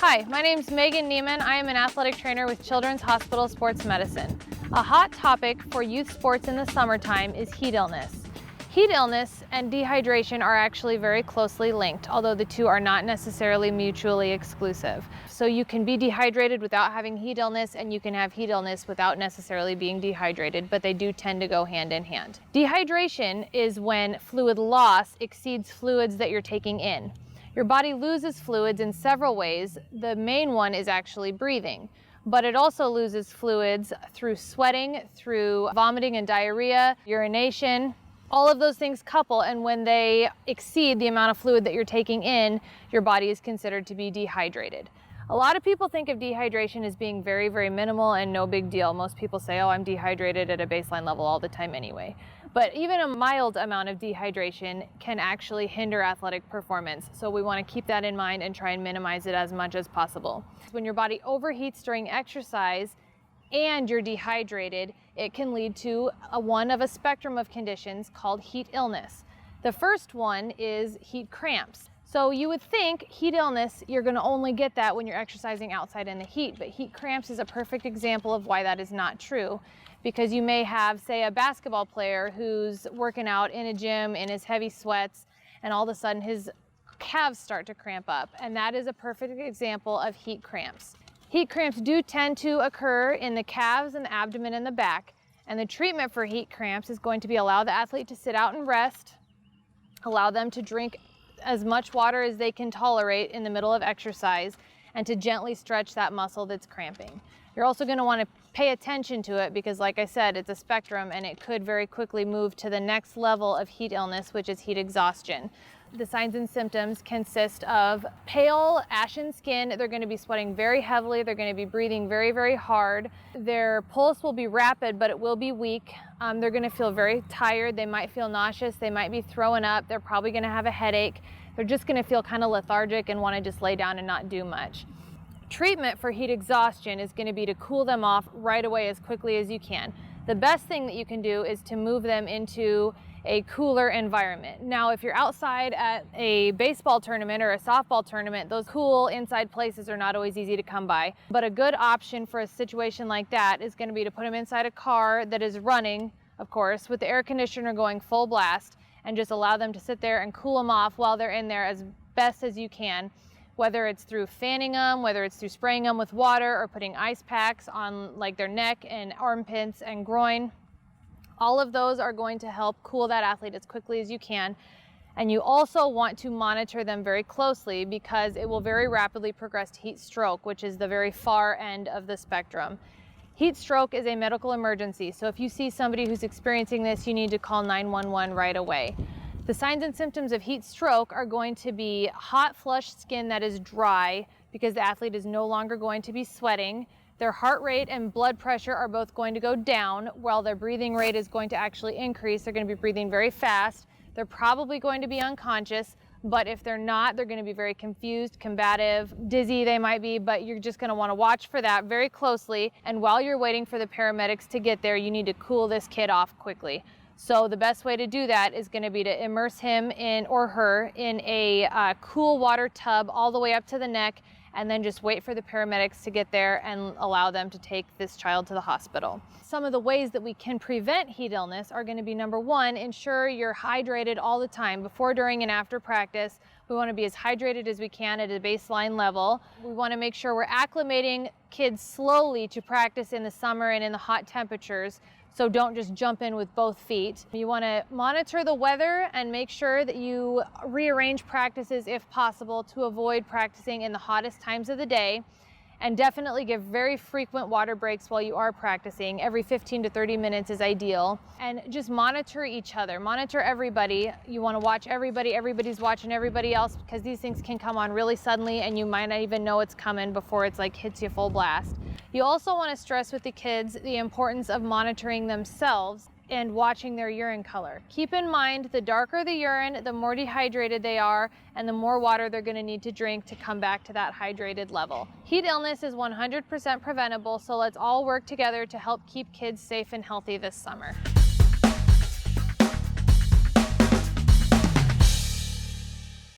Hi, my name's Megan Neemann. I am an athletic trainer with Children's Hospital Sports Medicine. A hot topic for youth sports in the summertime is heat illness. Heat illness and dehydration are actually very closely linked, although the two are not necessarily mutually exclusive. So you can be dehydrated without having heat illness, and you can have heat illness without necessarily being dehydrated, but they do tend to go hand in hand. Dehydration is when fluid loss exceeds fluids that you're taking in. Your body loses fluids in several ways. The main one is actually breathing, but it also loses fluids through sweating, through vomiting and diarrhea, urination. All of those things couple, and when they exceed the amount of fluid that you're taking in, your body is considered to be dehydrated. A lot of people think of dehydration as being very, very minimal and no big deal. Most people say, oh, I'm dehydrated at a baseline level all the time anyway. But even a mild amount of dehydration can actually hinder athletic performance. So we want to keep that in mind and try and minimize it as much as possible. When your body overheats during exercise and you're dehydrated, it can lead to one of a spectrum of conditions called heat illness. The first one is heat cramps. So you would think heat illness, you're going to only get that when you're exercising outside in the heat, but heat cramps is a perfect example of why that is not true. Because you may have, say, a basketball player who's working out in a gym in his heavy sweats, and all of a sudden his calves start to cramp up, and that is a perfect example of heat cramps. Heat cramps do tend to occur in the calves and the abdomen and the back, and the treatment for heat cramps is going to be allow the athlete to sit out and rest, allow them to drink as much water as they can tolerate in the middle of exercise, and to gently stretch that muscle that's cramping. You're also going to want to pay attention to it because, like I said, it's a spectrum and it could very quickly move to the next level of heat illness, which is heat exhaustion. The signs and symptoms consist of pale, ashen skin. They're going to be sweating very heavily. They're going to be breathing very, very hard. Their pulse will be rapid, but it will be weak. They're going to feel very tired. They might feel nauseous. They might be throwing up. They're probably going to have a headache. They're just going to feel kind of lethargic and want to just lay down and not do much. Treatment for heat exhaustion is going to be to cool them off right away as quickly as you can. The best thing that you can do is to move them into a cooler environment. Now, if you're outside at a baseball tournament or a softball tournament, those cool inside places are not always easy to come by. But a good option for a situation like that is going to be to put them inside a car that is running, of course, with the air conditioner going full blast, and just allow them to sit there and cool them off while they're in there as best as you can. Whether it's through fanning them, whether it's through spraying them with water or putting ice packs on like their neck and armpits and groin. All of those are going to help cool that athlete as quickly as you can. And you also want to monitor them very closely because it will very rapidly progress to heat stroke, which is the very far end of the spectrum. Heat stroke is a medical emergency. So if you see somebody who's experiencing this, you need to call 911 right away. The signs and symptoms of heat stroke are going to be hot, flushed skin that is dry because the athlete is no longer going to be sweating. Their heart rate and blood pressure are both going to go down while their breathing rate is going to actually increase. They're going to be breathing very fast. They're probably going to be unconscious, but if they're not, they're going to be very confused, combative, dizzy they might be, but you're just going to want to watch for that very closely. And while you're waiting for the paramedics to get there, you need to cool this kid off quickly. So the best way to do that is going to be to immerse him in or her in a cool water tub all the way up to the neck, and then just wait for the paramedics to get there and allow them to take this child to the hospital. Some of the ways that we can prevent heat illness are going to be, number one, ensure you're hydrated all the time before, during, and after practice. We want to be as hydrated as we can at a baseline level. We want to make sure we're acclimating kids slowly to practice in the summer and in the hot temperatures. So don't just jump in with both feet. You want to monitor the weather and make sure that you rearrange practices if possible to avoid practicing in the hottest times of the day. And definitely give very frequent water breaks while you are practicing. Every 15 to 30 minutes is ideal. And just monitor each other, monitor everybody. You want to watch everybody, everybody's watching everybody else because these things can come on really suddenly and you might not even know it's coming before it's like hits you full blast. You also want to stress with the kids the importance of monitoring themselves and watching their urine color. Keep in mind, the darker the urine, the more dehydrated they are, and the more water they're going to need to drink to come back to that hydrated level. Heat illness is 100% preventable, so let's all work together to help keep kids safe and healthy this summer.